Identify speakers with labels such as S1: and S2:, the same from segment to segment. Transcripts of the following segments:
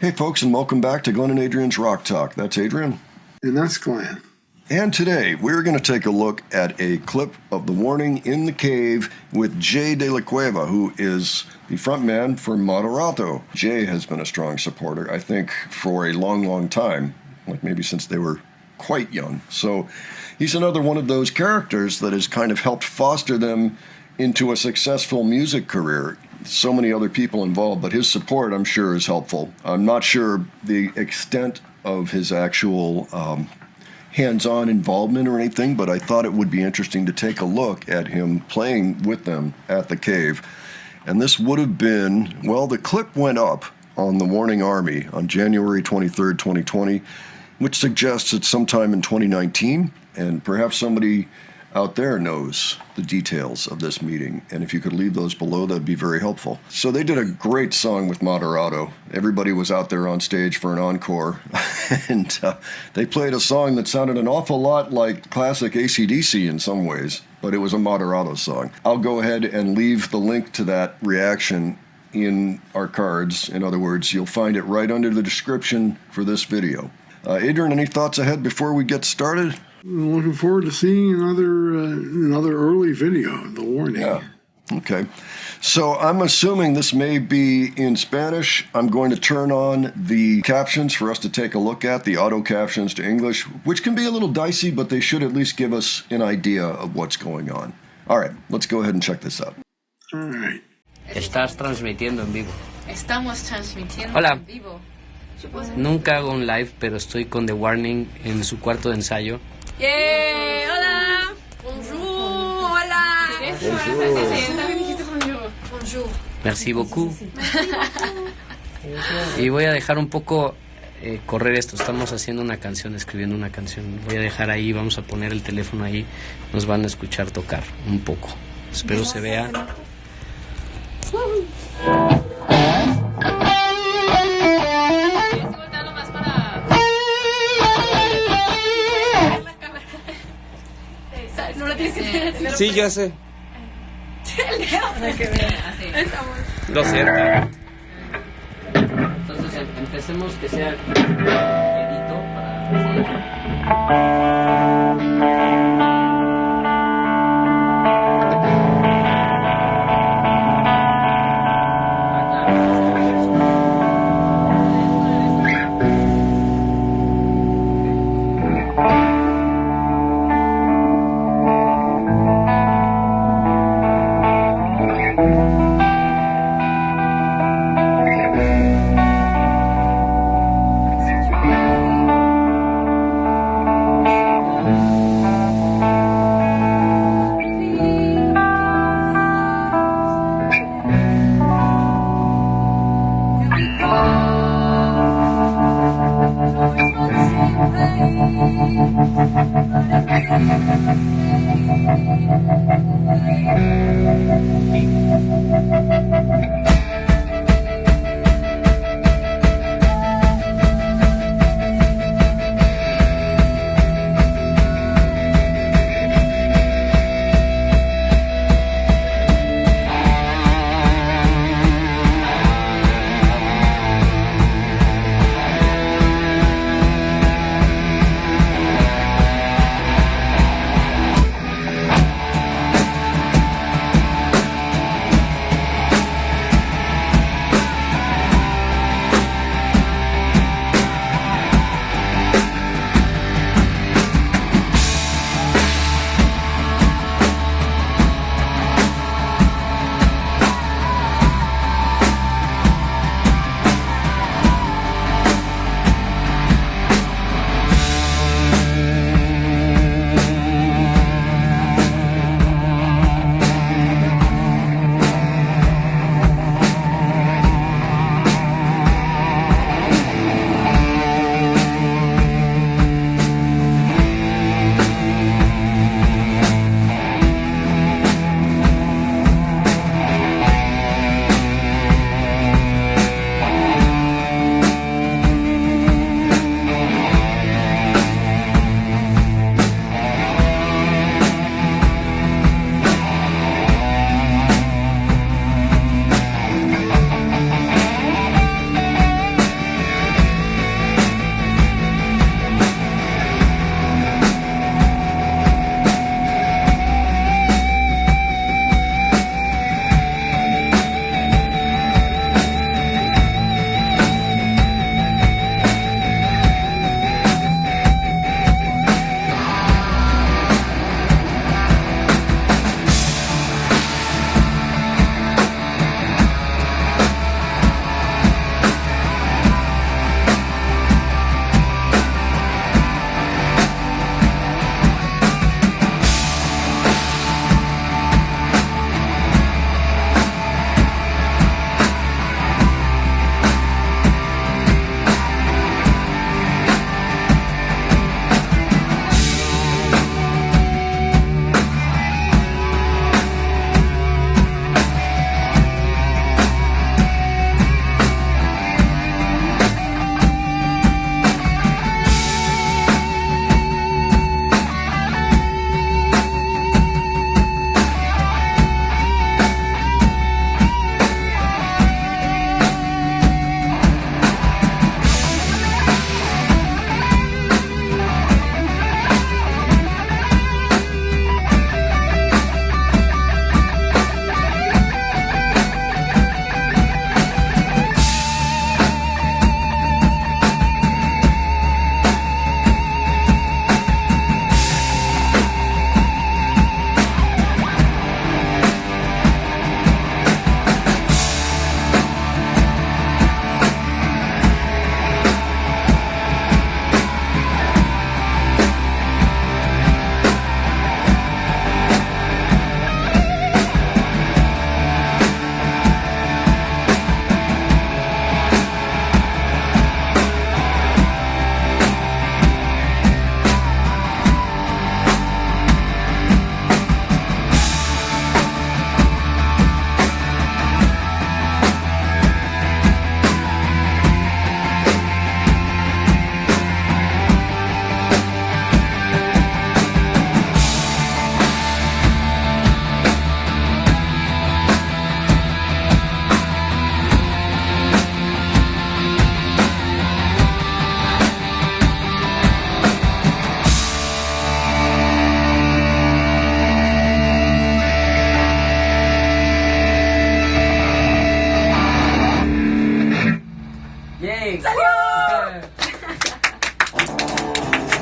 S1: Hey folks, and welcome back to Glenn and Adrian's Rock Talk. That's Adrian.
S2: And that's Glenn.
S1: And today we're going to take a look at a clip of The Warning in the Cave with Jay de la Cueva, who is the frontman for Moderato. Jay has been a strong supporter, I think, for a long, long time, like maybe since they were quite young. So he's another one of those characters that has kind of helped foster them into a successful music career. So many other people involved, but his support, I'm sure, is helpful. I'm not sure the extent of his actual hands-on involvement or anything, but I thought it would be interesting to take a look at him playing with them at the Cave. And this would have been, well, the clip went up on the Warning Army on January 23rd, 2020, which suggests it's sometime in 2019, and perhaps somebody out there knows the details of this meeting, and if you could leave those below, that'd be very helpful. So they did a great song with Moderato. Everybody was out there on stage for an encore, and they played a song that sounded an awful lot like classic AC/DC in some ways, but it was a Moderato song. I'll go ahead and leave the link to that reaction in our cards. In other words, you'll find it right under the description for this video. Adrian, any thoughts ahead before we get started?
S2: I'm looking forward to seeing another early video, The Warning.
S1: Yeah. Okay. So I'm assuming this may be in Spanish. I'm going to turn on the captions for us to take a look at, the auto captions to English, which can be a little dicey, but they should at least give us an idea of what's going on. All right, let's go ahead and check this out.
S2: All right.
S3: Estás transmitiendo en vivo.
S4: Estamos transmitiendo
S3: Hola.
S4: en vivo.
S3: Nunca hago un live, pero estoy con The Warning en su cuarto de ensayo.
S4: Yeah, hola. Bonjour, hola. Bonjour.
S3: Merci beaucoup. Y voy a dejar un poco correr esto. Estamos haciendo una canción, escribiendo una canción. Voy a dejar ahí, vamos a poner el teléfono ahí. Nos van a escuchar tocar un poco. Espero se vea. Sí, ya sé. Lo siento. Entonces empecemos que sea quedito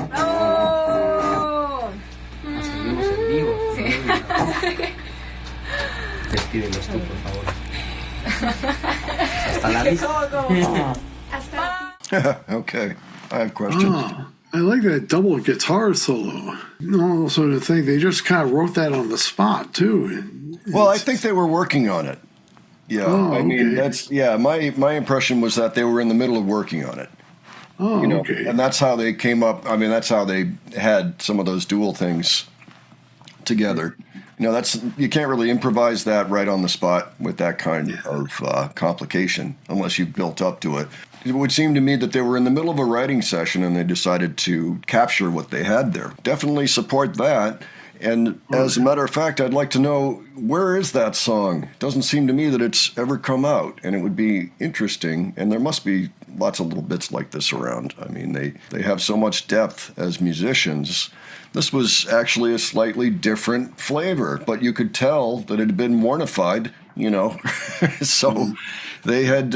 S4: ¡Bravo!
S3: Seguimos en vivo. Despídelos tú, por favor. Hasta la vista.
S1: Okay, I have questions.
S2: Oh, I like that double guitar solo. Also, to think they just kind of wrote that on the spot too.
S1: Well, I think they were working on it. Yeah,
S2: Oh,
S1: I mean,
S2: okay.
S1: my impression was that they were in the middle of working on it.
S2: Oh,
S1: You know,
S2: okay.
S1: and that's how they came up. I mean, that's how they had some of those dual things together. You know, you can't really improvise that right on the spot with that kind of complication unless you've built up to it. It would seem to me that they were in the middle of a writing session and they decided to capture what they had there. Definitely support that. And as a matter of fact, I'd like to know, where is that song? It doesn't seem to me that it's ever come out, and it would be interesting. And there must be lots of little bits like this around. I mean, they have so much depth as musicians. This was actually a slightly different flavor, but you could tell that it had been mortified, you know. So they had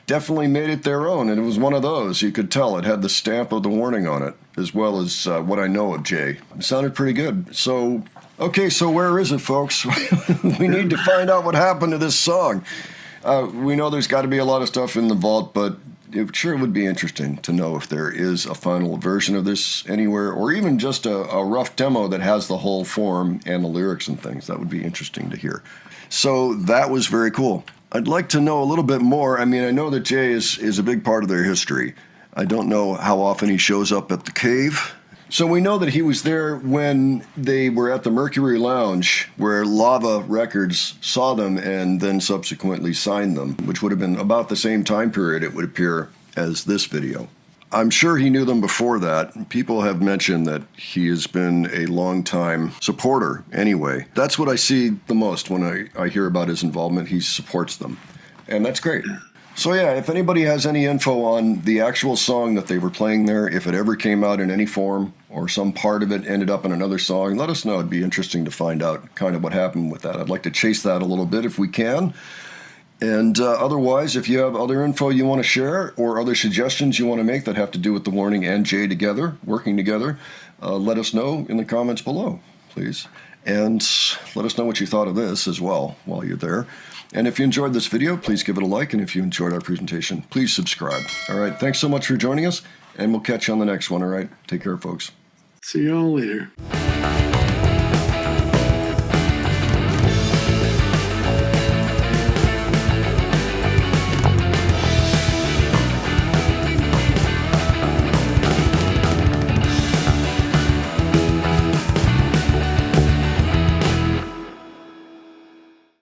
S1: definitely made it their own, and it was one of those. You could tell it had the stamp of the warning on it, as well as what I know of Jay. It sounded pretty good. So, okay, so where is it, folks? We need to find out what happened to this song. We know there's got to be a lot of stuff in the vault, but it sure would be interesting to know if there is a final version of this anywhere, or even just a rough demo that has the whole form and the lyrics and things. That would be interesting to hear. So that was very cool. I'd like to know a little bit more. I mean, I know that Jay is a big part of their history. I don't know how often he shows up at the cave. So we know that he was there when they were at the Mercury Lounge, where Lava Records saw them and then subsequently signed them, which would have been about the same time period, it would appear, as this video. I'm sure he knew them before that. People have mentioned that he has been a long-time supporter anyway. That's what I see the most when I hear about his involvement. He supports them, and that's great. So yeah, if anybody has any info on the actual song that they were playing there, if it ever came out in any form, or some part of it ended up in another song, let us know. It'd be interesting to find out kind of what happened with that. I'd like to chase that a little bit if we can. And otherwise, if you have other info you want to share or other suggestions you want to make that have to do with The Warning and Jay together, working together, let us know in the comments below, please. And let us know what you thought of this as well while you're there. And if you enjoyed this video, please give it a like. And if you enjoyed our presentation, please subscribe. All right, thanks so much for joining us, and we'll catch you on the next one, all right? Take care, folks.
S2: See y'all later.